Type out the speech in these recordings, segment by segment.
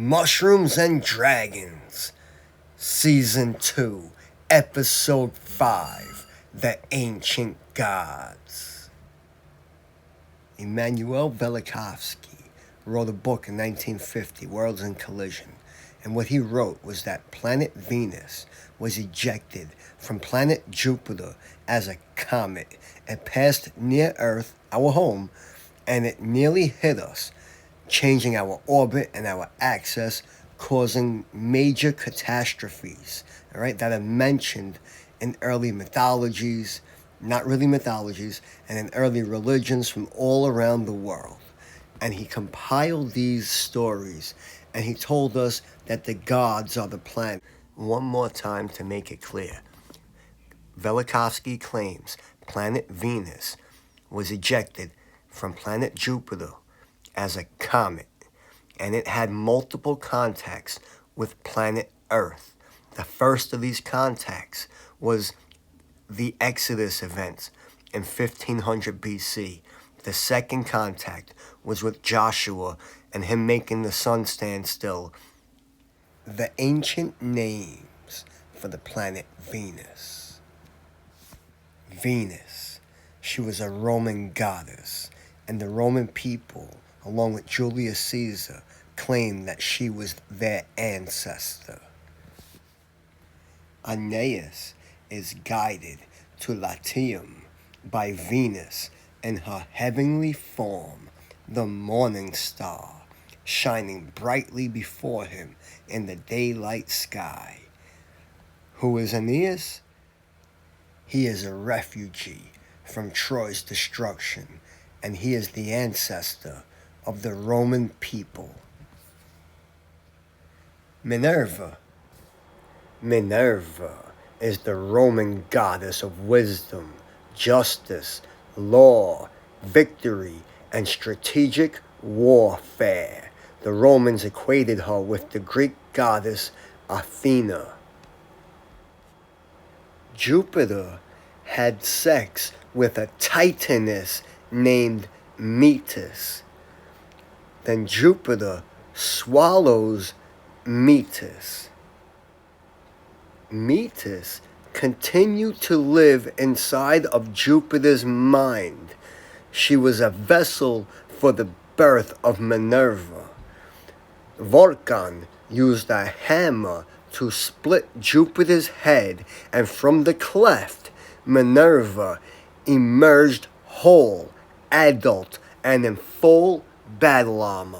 Mushrooms and Dragons, Season 2, Episode 5, The Ancient Gods. Immanuel Velikovsky wrote a book in 1950, Worlds in Collision, and what he wrote was that planet Venus was ejected from planet Jupiter as a comet. It passed near Earth, our home, and it nearly hit us, changing our orbit and our axis, causing major catastrophes, all right, that are mentioned in early mythologies, not really mythologies, and in early religions from all around the world. And he compiled these stories, and he told us that the gods are the planet. One more time to make it clear. Velikovsky claims planet Venus was ejected from planet Jupiter as a comet, and it had multiple contacts with planet Earth. The first of these contacts was the Exodus events in 1500 BC. The second contact was with Joshua and him making the sun stand still. The ancient names for the planet Venus. Venus, she was a Roman goddess, and the Roman people, along with Julius Caesar, claimed that she was their ancestor. Aeneas is guided to Latium by Venus in her heavenly form, the morning star, shining brightly before him in the daylight sky. Who is Aeneas? He is a refugee from Troy's destruction, and he is the ancestor of the Roman people. Minerva. Minerva is the Roman goddess of wisdom, justice, law, victory, and strategic warfare. The Romans equated her with the Greek goddess Athena. Jupiter had sex with a titaness named Metis. Then Jupiter swallows Metis. Metis continued to live inside of Jupiter's mind. She was a vessel for the birth of Minerva. Vulcan used a hammer to split Jupiter's head, and from the cleft, Minerva emerged whole, adult, and in full battle armor.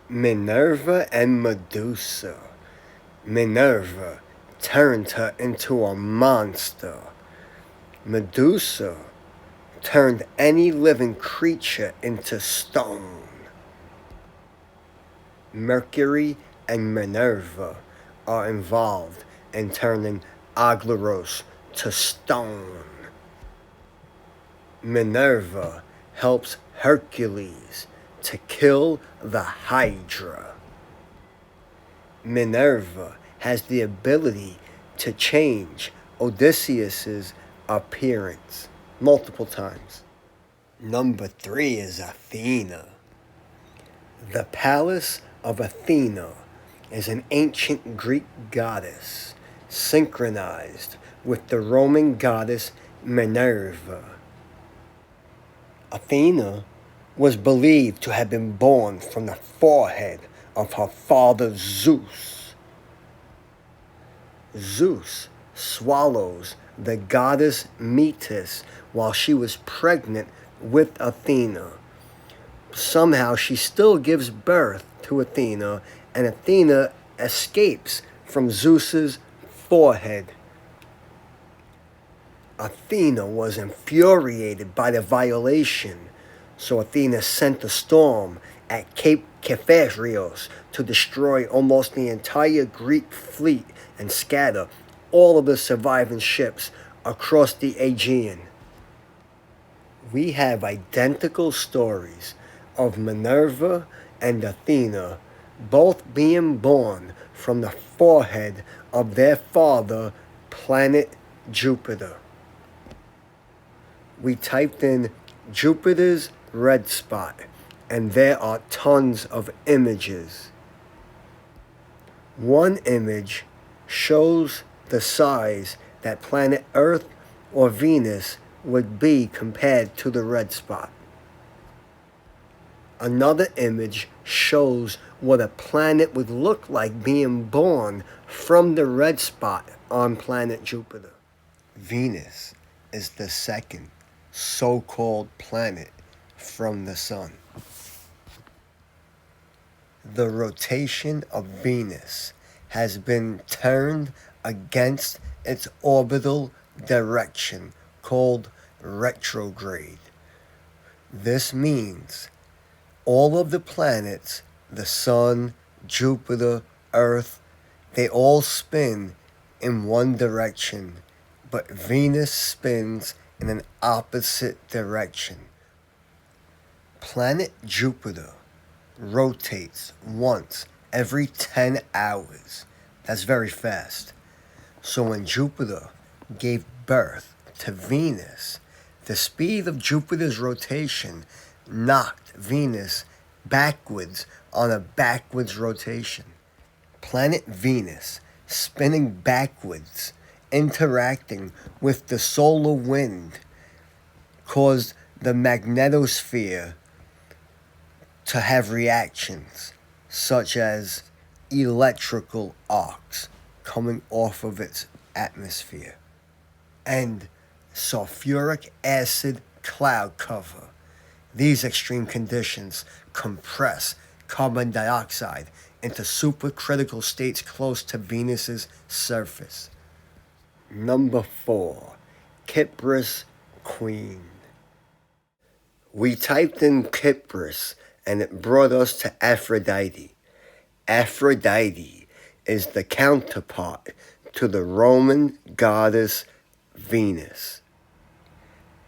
Minerva and Medusa. Minerva turned her into a monster. Medusa turned any living creature into stone. Mercury and Minerva are involved in turning Aglaros to stone. Minerva helps Hercules to kill the Hydra. Minerva has the ability to change Odysseus's appearance multiple times. Number 3 is Athena. The palace of Athena is an ancient Greek goddess synchronized with the Roman goddess Minerva. Athena was believed to have been born from the forehead of her father Zeus. Zeus swallows the goddess Metis while she was pregnant with Athena. Somehow she still gives birth to Athena, and Athena escapes from Zeus's forehead. Athena was infuriated by the violation, so Athena sent a storm at Cape Kepharios to destroy almost the entire Greek fleet and scatter all of the surviving ships across the Aegean. We have identical stories of Minerva and Athena both being born from the forehead of their father, planet Jupiter. We typed in Jupiter's red spot, and there are tons of images. One image shows the size that planet Earth or Venus would be compared to the red spot. Another image shows what a planet would look like being born from the red spot on planet Jupiter. Venus is the second so-called planet from the Sun. The rotation of Venus has been turned against its orbital direction, called retrograde. This means all of the planets, the Sun, Jupiter, Earth, they all spin in one direction, but Venus spins in an opposite direction. Planet Jupiter rotates once every 10 hours. That's very fast. So when Jupiter gave birth to Venus, the speed of Jupiter's rotation knocked Venus backwards on a backwards rotation. Planet Venus spinning backwards, interacting with the solar wind, caused the magnetosphere to have reactions such as electrical arcs coming off of its atmosphere and sulfuric acid cloud cover. These extreme conditions compress carbon dioxide into supercritical states close to Venus's surface. Number 4, Kypris Queen. We typed in Kypris and it brought us to Aphrodite. Aphrodite is the counterpart to the Roman goddess Venus.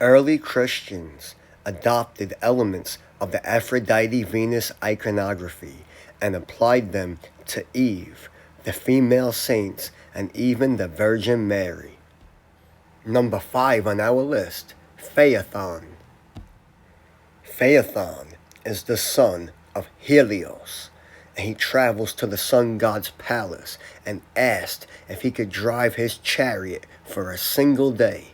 Early Christians adopted elements of the Aphrodite-Venus iconography and applied them to Eve, the female saints, and even the Virgin Mary. Number 5 on our list, Phaethon. Phaethon is the son of Helios, and he travels to the sun god's palace and asked if he could drive his chariot for a single day.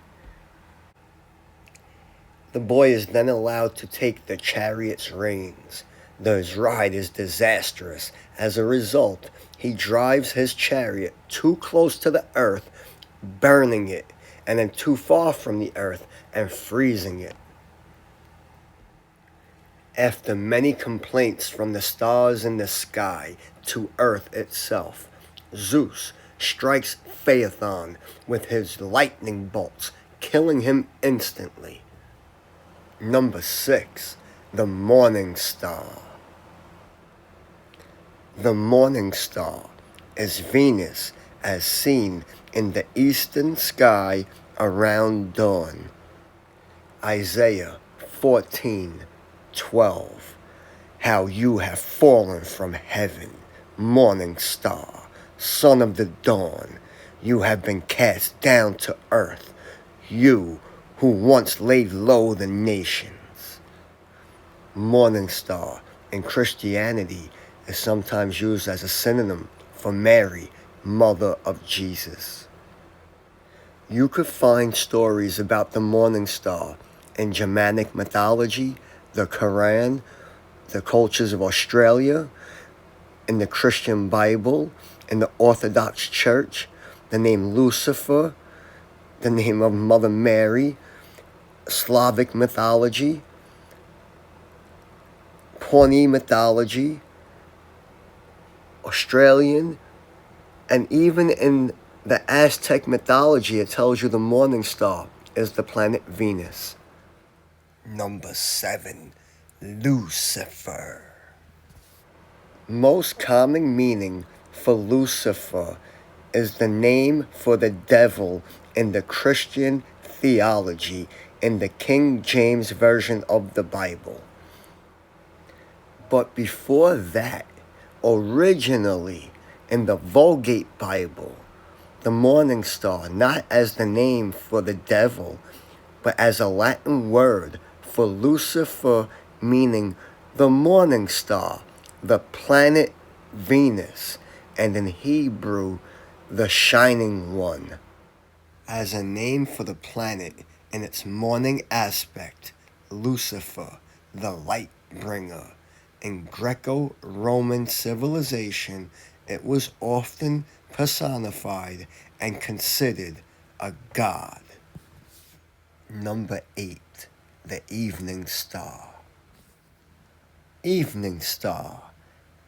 The boy is then allowed to take the chariot's reins. His ride is disastrous. As a result, he drives his chariot too close to the earth, burning it, and then too far from the earth and freezing it. After many complaints from the stars in the sky to Earth itself, Zeus strikes Phaethon with his lightning bolts, killing him instantly. Number 6, the Morning Star. The Morning Star is Venus as seen in the eastern sky around dawn. Isaiah 14:12. How you have fallen from heaven, morning star, son of the dawn. You have been cast down to earth, you who once laid low the nations. Morning star in Christianity is sometimes used as a synonym for Mary, mother of Jesus. You could find stories about the morning star in Germanic mythology, the Quran, the cultures of Australia, in the Christian Bible, in the Orthodox Church, the name Lucifer, the name of Mother Mary, Slavic mythology, Pawnee mythology, Australian, and even in the Aztec mythology, it tells you the morning star is the planet Venus. Number 7, Lucifer. Most common meaning for Lucifer is the name for the devil in the Christian theology in the King James Version of the Bible. But before that, originally in the Vulgate Bible, the morning star, not as the name for the devil, but as a Latin word for Lucifer, meaning The morning star, the planet Venus, and in Hebrew, the shining one. As a name for the planet in its morning aspect, Lucifer, the light bringer. In Greco-Roman civilization, it was often personified and considered a god. Number 8. The evening star. Evening star,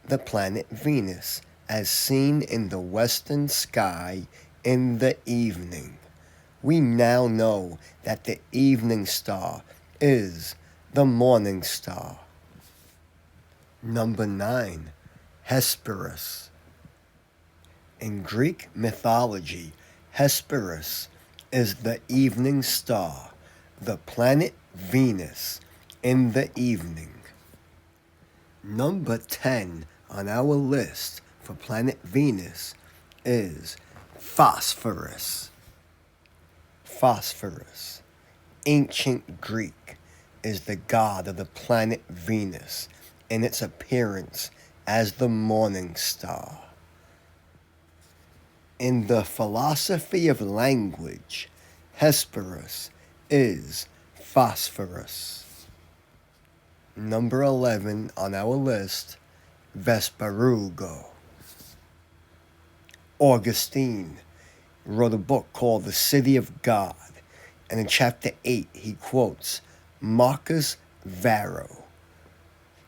the planet Venus, as seen in the western sky in the evening. We now know that the evening star is the morning star. Number 9. Hesperus. In Greek mythology, Hesperus is the evening star, the planet Venus in the evening. Number 10 on our list for planet Venus is Phosphorus. Phosphorus, ancient Greek, is the god of the planet Venus in its appearance as the morning star. In the philosophy of language, Hesperus is phosphorus. Number 11 on our list, Vesparugo. Augustine wrote a book called The City of God, and in chapter 8 he quotes Marcus Varro.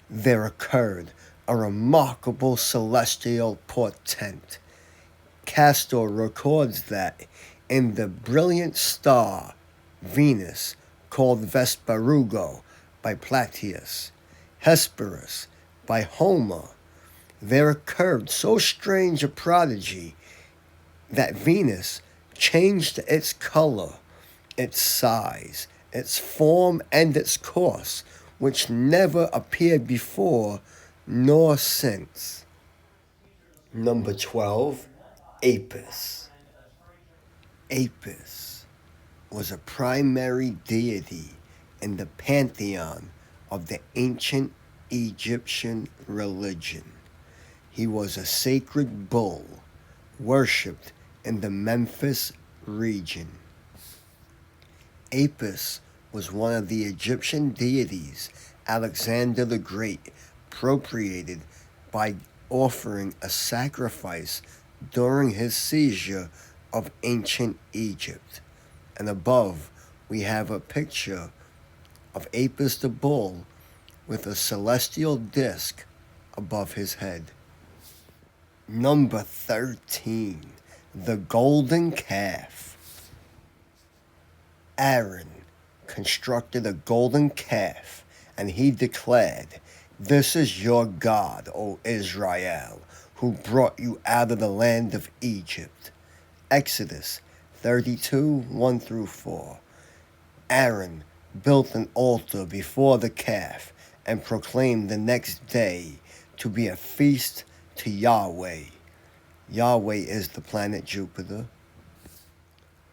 There occurred a remarkable celestial portent. Castor records that in the brilliant star Venus, called Vesparugo by Plautus, Hesperus by Homer, there occurred so strange a prodigy that Venus changed its color, its size, its form, and its course, which never appeared before nor since. Number 12, Apis. Apis was a primary deity in the pantheon of the ancient Egyptian religion. He was a sacred bull worshipped in the Memphis region. Apis was one of the Egyptian deities Alexander the Great appropriated by offering a sacrifice during his seizure of ancient Egypt. And above, we have a picture of Apis the bull with a celestial disk above his head. Number 13, the golden calf. Aaron constructed a golden calf, and he declared, "This is your God, O Israel, who brought you out of the land of Egypt." Exodus 32, 1 through 4. Aaron built an altar before the calf and proclaimed the next day to be a feast to Yahweh. Yahweh is the planet Jupiter.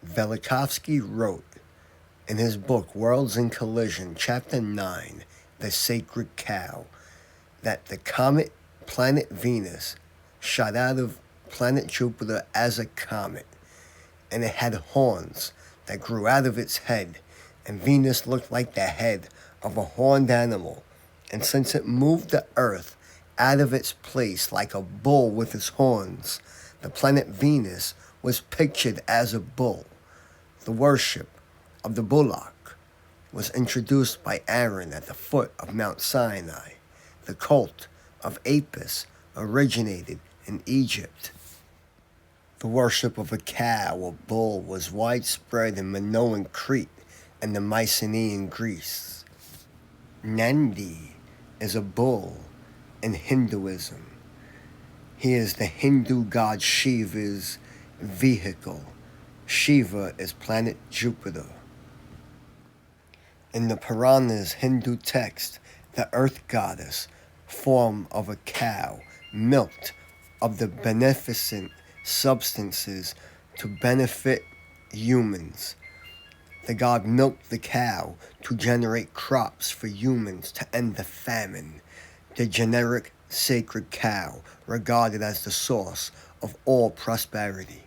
Velikovsky wrote in his book Worlds in Collision, Chapter 9, The Sacred Cow, that the comet planet Venus shot out of planet Jupiter as a comet, and it had horns that grew out of its head, and Venus looked like the head of a horned animal. And since it moved the Earth out of its place like a bull with its horns, the planet Venus was pictured as a bull. The worship of the bullock was introduced by Aaron at the foot of Mount Sinai. The cult of Apis originated in Egypt. The worship of a cow or bull was widespread in Minoan Crete and the Mycenaean Greece. Nandi is a bull in Hinduism. He is the Hindu god Shiva's vehicle. Shiva is planet Jupiter. In the Puranas Hindu text, the earth goddess, form of a cow, milked of the beneficent substances to benefit humans. The god milked the cow to generate crops for humans to end the famine. The generic sacred cow regarded as the source of all prosperity.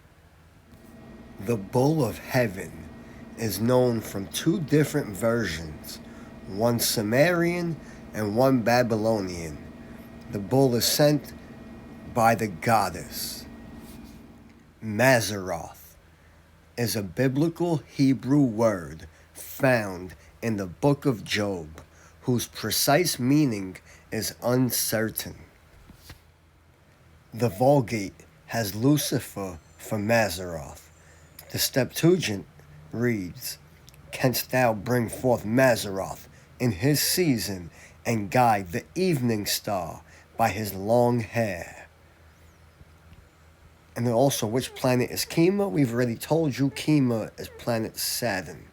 The bull of heaven is known from two different versions, one Sumerian and one Babylonian. The bull is sent by the goddess. Mazzaroth is a biblical Hebrew word found in the book of Job, whose precise meaning is uncertain. The Vulgate has Lucifer for Mazzaroth. The Septuagint reads, "Canst thou bring forth Mazzaroth in his season and guide the evening star by his long hair?" And then also, which planet is Kima? We've already told you Kima is planet Saturn.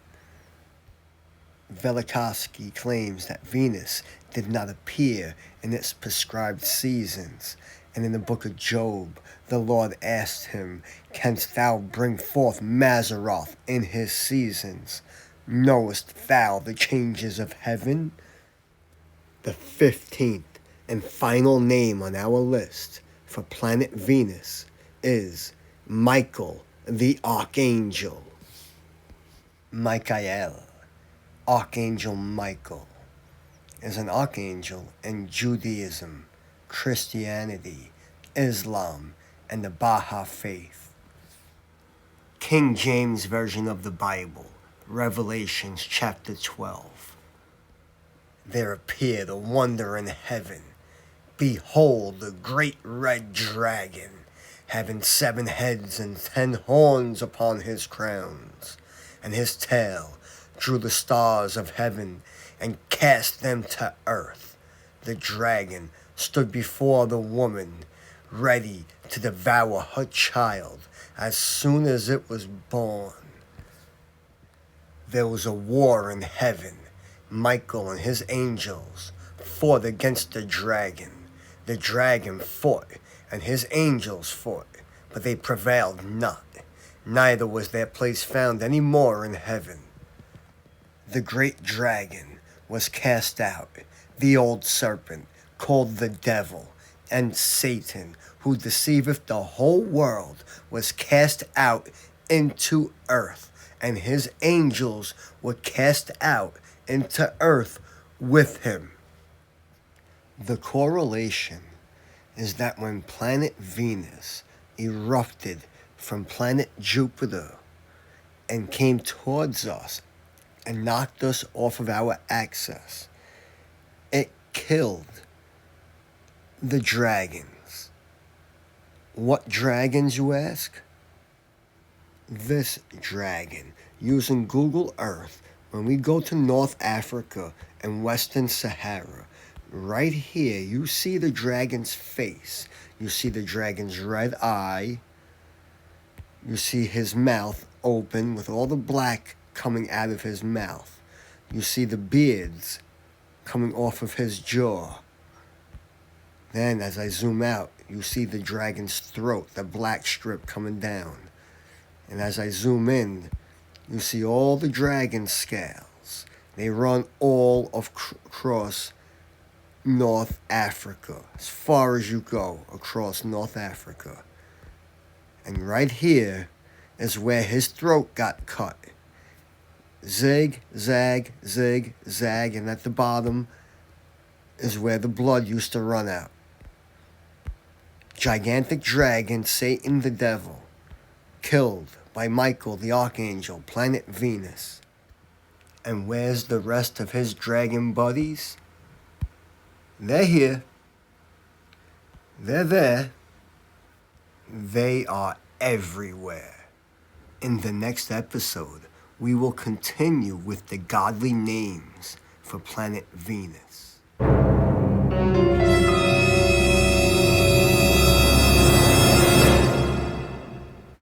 Velikovsky claims that Venus did not appear in its prescribed seasons, and in the book of Job, the Lord asked him, "Canst thou bring forth Mazzaroth in his seasons? Knowest thou the changes of heaven?" The 15th and final name on our list for planet Venus is Michael the Archangel. Michael, Archangel Michael, is an archangel in Judaism, Christianity, Islam, and the Baha'i faith. King James Version of the Bible, Revelations chapter 12. There appeared a wonder in heaven. Behold, the great red dragon, having 7 heads and 10 horns upon his crowns, and his tail drew the stars of heaven and cast them to earth. The dragon stood before the woman, ready to devour her child as soon as it was born. There was a war in heaven. Michael and his angels fought against the dragon. The dragon fought, and his angels fought, but they prevailed not. Neither was their place found any more in heaven. The great dragon was cast out, the old serpent, called the devil, and Satan, who deceiveth the whole world, was cast out into earth, and his angels were cast out into earth with him. The correlation is that when planet Venus erupted from planet Jupiter and came towards us and knocked us off of our axis, it killed the dragons. What dragons, you ask? This dragon, using Google Earth, when we go to North Africa and Western Sahara, right here, you see the dragon's face. You see the dragon's red eye. You see his mouth open with all the black coming out of his mouth. You see the beards coming off of his jaw. Then, as I zoom out, you see the dragon's throat, the black strip coming down. And as I zoom in, you see all the dragon scales. They run all across North Africa, as far as you go across North Africa. And right here is where his throat got cut. Zig, zag, zig, zag, and at the bottom is where the blood used to run out. Gigantic dragon, Satan the devil, killed by Michael the Archangel, planet Venus. And where's the rest of his dragon buddies? They're here. They're there. They are everywhere. In the next episode, we will continue with the godly names for planet Venus.